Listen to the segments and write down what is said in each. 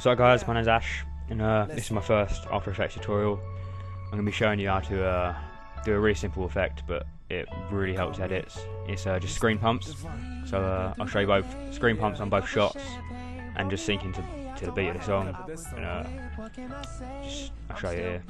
So guys, my name's Ash, and this is my first After Effects tutorial. I'm going to be showing you how to do a really simple effect, but it really helps edits. It's just screen pumps. So I'll show you both screen pumps on both shots, and just syncing to the beat of the song. And I'll show you here.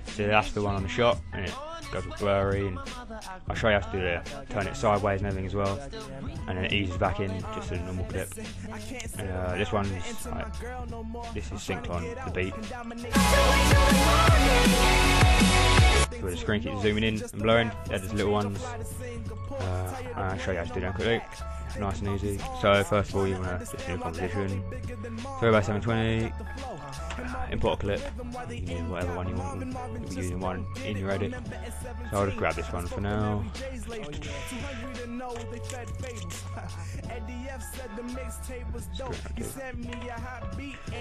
So that's the one on the shot, and it goes all blurry, and I'll show you how to do it, turn it sideways and everything as well, and then it eases back in just a normal clip. And this one's like, this is synced on the beat. So the screen keeps zooming in and blurring. They're just little ones. I'll show you how to do that quickly. Nice and easy. So first of all, you want to just do a composition. 3x720. Import a clip. You can use whatever one you want. You'll be using one in your edit. So I'll just grab this one for now.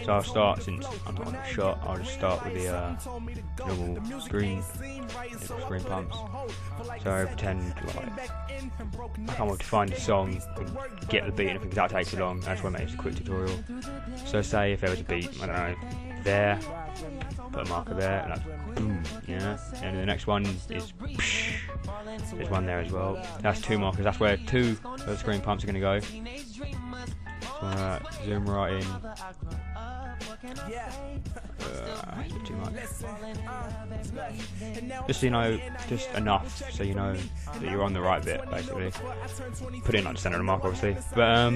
So I'll start, since I'm not on the shot, I'll just start with the normal screen pumps. So pretend like I can't wait to find the song and get the beat, and if that takes too long, that's why I made this a quick tutorial. So say if there was a beat, I don't know, there, put a marker there, and that's boom, yeah. And the next one is psh, there's one there as well. That's two markers, that's where two of the screen pumps are going to go. So zoom right in. Too much. Just so you know, just enough so you know that you're on the right bit, basically. Put it in like the centre of the mark, obviously. But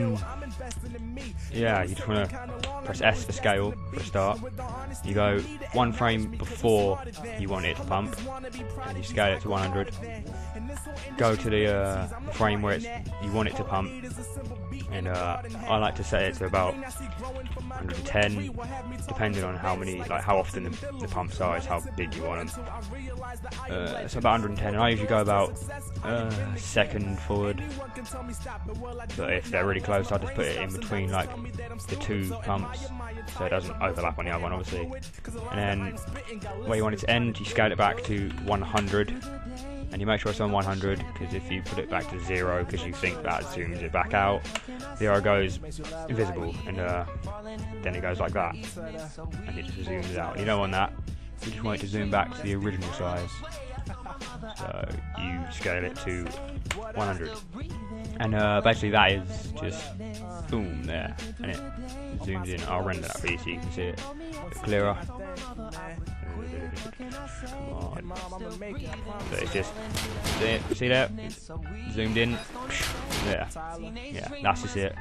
yeah, you just want to press S for scale for a start. You go one frame before you want it to pump, and you scale it to 100. Go to the frame where you want it to pump, and I like to set it to about 110, depending on how often the pumps are, is how big you want them. So about 110, and I usually go about a second forward. But if they're really close, I just put it in between like the two pumps, so it doesn't overlap on the other one, obviously. And then where you want it to end, you scale it back to 100. And you make sure it's on 100, because if you put it back to 0 because you think that zooms it back out, 0 goes invisible, and then it goes like that, and it just zooms out. You don't want that, you just want it to zoom back to the original size. So you scale it to 100, and basically that is just boom there, and it zooms in. I'll render that for you so you can see it a bit clearer. Come on. So it's just, see that? Zoomed in. There. Yeah, that's just it.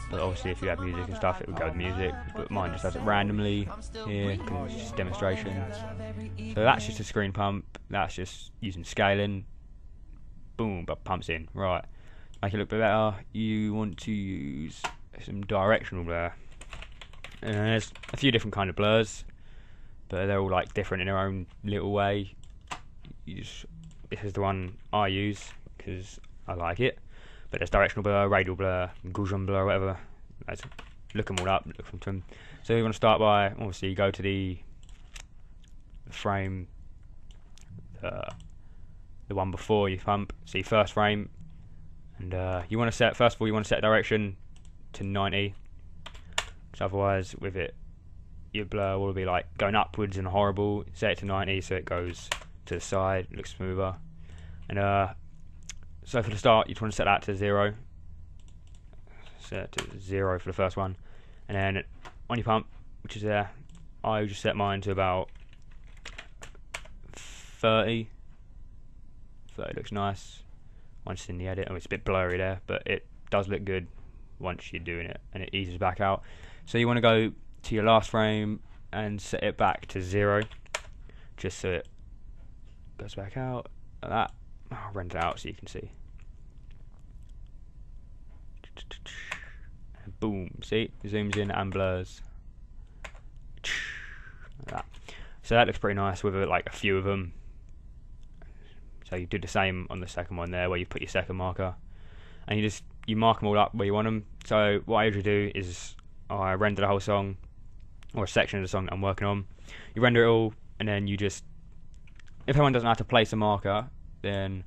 But obviously if you have music and stuff, it would go with music. But mine just does it randomly here, because it's just demonstration. So that's just a screen pump. That's just using scaling. Boom, but pumps in. Right. Make it look a bit better. You want to use some directional blur. And there's a few different kind of blurs, but they're all like different in their own little way. This is the one I use because I like it. But there's directional blur, radial blur, Gaussian blur, whatever. Look them all up. Look them. So you want to start by, obviously, you go to the frame, the one before you pump. See first frame, and you want to set, first of all, you want to set direction to 90. Because otherwise, with it, your blur will be like going upwards and horrible. Set it to 90 so it goes to the side, looks smoother. And so for the start, you want to set that to 0. Set it to 0 for the first one, and then on your pump, which is there, I just set mine to about 30. 30 looks nice once in the edit. It's a bit blurry there, but it does look good once you're doing it, and it eases back out. So you want to go to your last frame and set it back to 0, just so it goes back out like that. I'll render it out so you can see. And boom, see, it zooms in and blurs like that. So that looks pretty nice with like a few of them. So you do the same on the second one there, where you put your second marker, and you mark them all up where you want them. So what I usually do is I render the whole song, or a section of the song that I'm working on. You render it all, and then you just, if anyone doesn't have to place a marker, then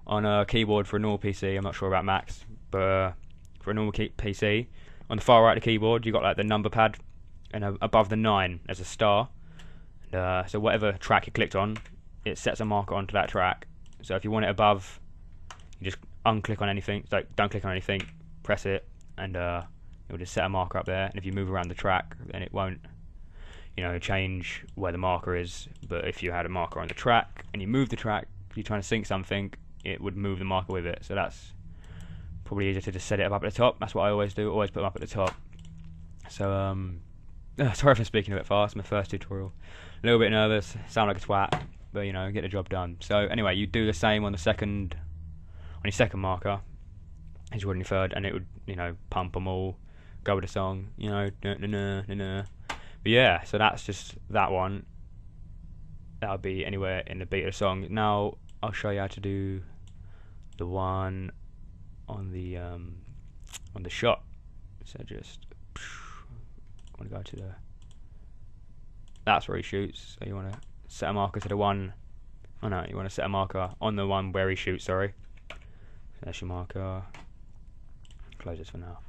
on a keyboard for a normal PC, I'm not sure about Macs, but for a normal PC. On the far right of the keyboard, you got like the number pad, and above the 9 there's a star. So whatever track you clicked on, it sets a marker onto that track. So if you want it above, you just unclick on anything. So don't click on anything, press it, and it'll just set a marker up there. And if you move around the track, then it won't, change where the marker is. But if you had a marker on the track and you move the track, if you're trying to sync something, it would move the marker with it. So that's probably easier to just set it up at the top. That's what I always do. Always put them up at the top. So sorry for speaking a bit fast. My first tutorial. A little bit nervous. Sound like a twat, but get the job done. So anyway, you do the same on your second marker as you would on your third, and it would pump them all, go with the song. But yeah, so that's just that one. That'll be anywhere in the beat of the song. Now I'll show you how to do the one on the shot. So just want to go to the. That's where he shoots. So you want to set a marker to the one. Oh no, you want to set a marker on the one where he shoots. Sorry. So that's your marker. Close this for now.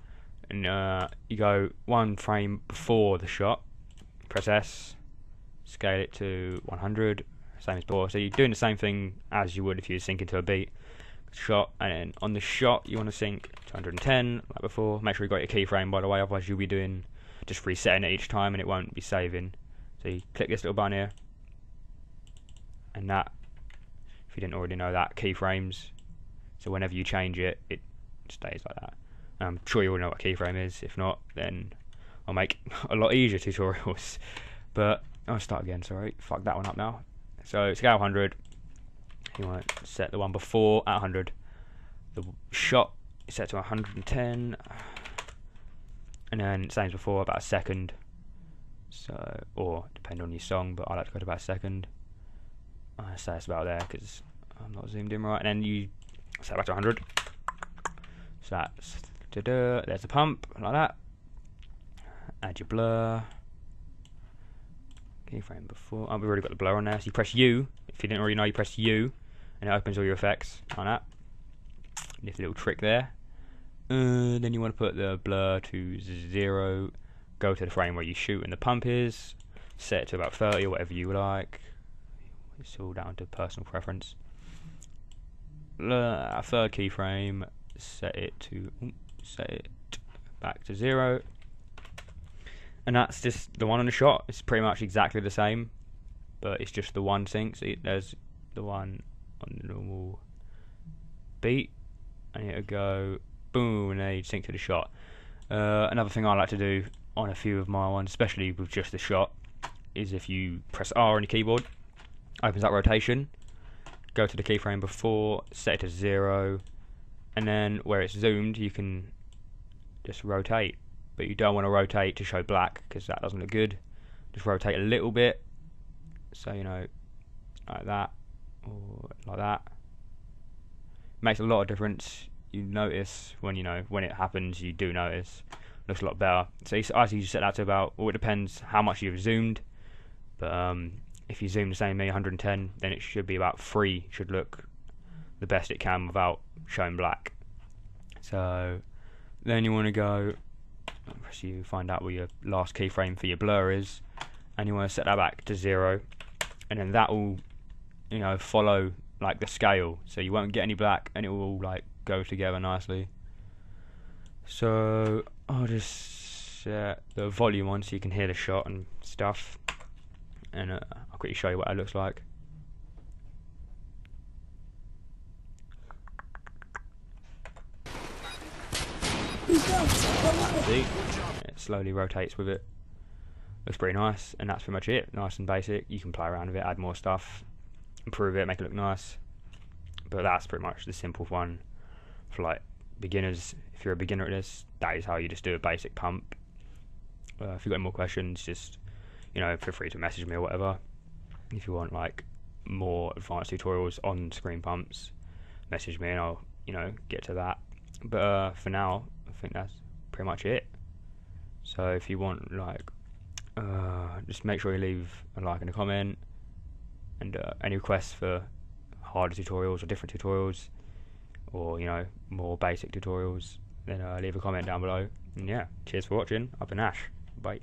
And you go one frame before the shot. Press S. Scale it to 100. Same as before. So you're doing the same thing as you would if you were syncing to a beat. Shot, and then on the shot you want to sync to 110 like before. Make sure you got your keyframe, by the way, otherwise you'll be doing just resetting it each time and it won't be saving. So you click this little button here, and that, if you didn't already know, that keyframes. So whenever you change it, it stays like that. I'm sure you all know what keyframe is. If not, then I'll make a lot easier tutorials. But I'll start again. Sorry, fuck that one up now. So scale 100. You want to set the one before at 100. The shot is set to 110, and then same as before, about a second. So, or depending on your song, but I like to go to about a second. I say it's about there because I'm not zoomed in right. And then you set back to 100. So that's there's a pump like that. Add your blur. Keyframe before. Oh, we've already got the blur on there. So you press U. If you didn't already know, you press U, and it opens all your effects on that. This little trick there. Then you want to put the blur to 0. Go to the frame where you shoot and the pump is. Set it to about 30 or whatever you like. It's all down to personal preference. Third keyframe. Set it back to 0. And that's just the one on the shot. It's pretty much exactly the same, but it's just the one sync. So there's the one on the normal beat, and it'll go boom, and then you sync to the shot. Another thing I like to do on a few of my ones, especially with just the shot, is if you press R on your keyboard, opens up rotation, go to the keyframe before, set it to 0, and then where it's zoomed, you can just rotate. But you don't want to rotate to show black because that doesn't look good. Just rotate a little bit, so like that or like that. Makes a lot of difference. You notice when when it happens. You do notice. Looks a lot better. So I see you set that to about. Well, it depends how much you've zoomed. But if you zoom the same 110, then it should be about 3. Should look the best it can without showing black. So then you want to go. So you find out where your last keyframe for your blur is, and you want to set that back to 0, and then that will follow like the scale, so you won't get any black and it will all like go together nicely. So I'll just set the volume on so you can hear the shot and stuff, and I'll quickly show you what it looks like. See? It slowly rotates with it. Looks pretty nice, and that's pretty much it. Nice and basic. You can play around with it, add more stuff, improve it, make it look nice. But that's pretty much the simple one for like beginners. If you're a beginner at this, that is how you just do a basic pump. If you've got any more questions, just feel free to message me or whatever. If you want like more advanced tutorials on screen pumps, message me and I'll get to that. But for now, I think that's pretty much it. So if you want like just make sure you leave a like and a comment, and any requests for harder tutorials or different tutorials, or more basic tutorials, then leave a comment down below. And yeah, cheers for watching. Up in Ash. Bye.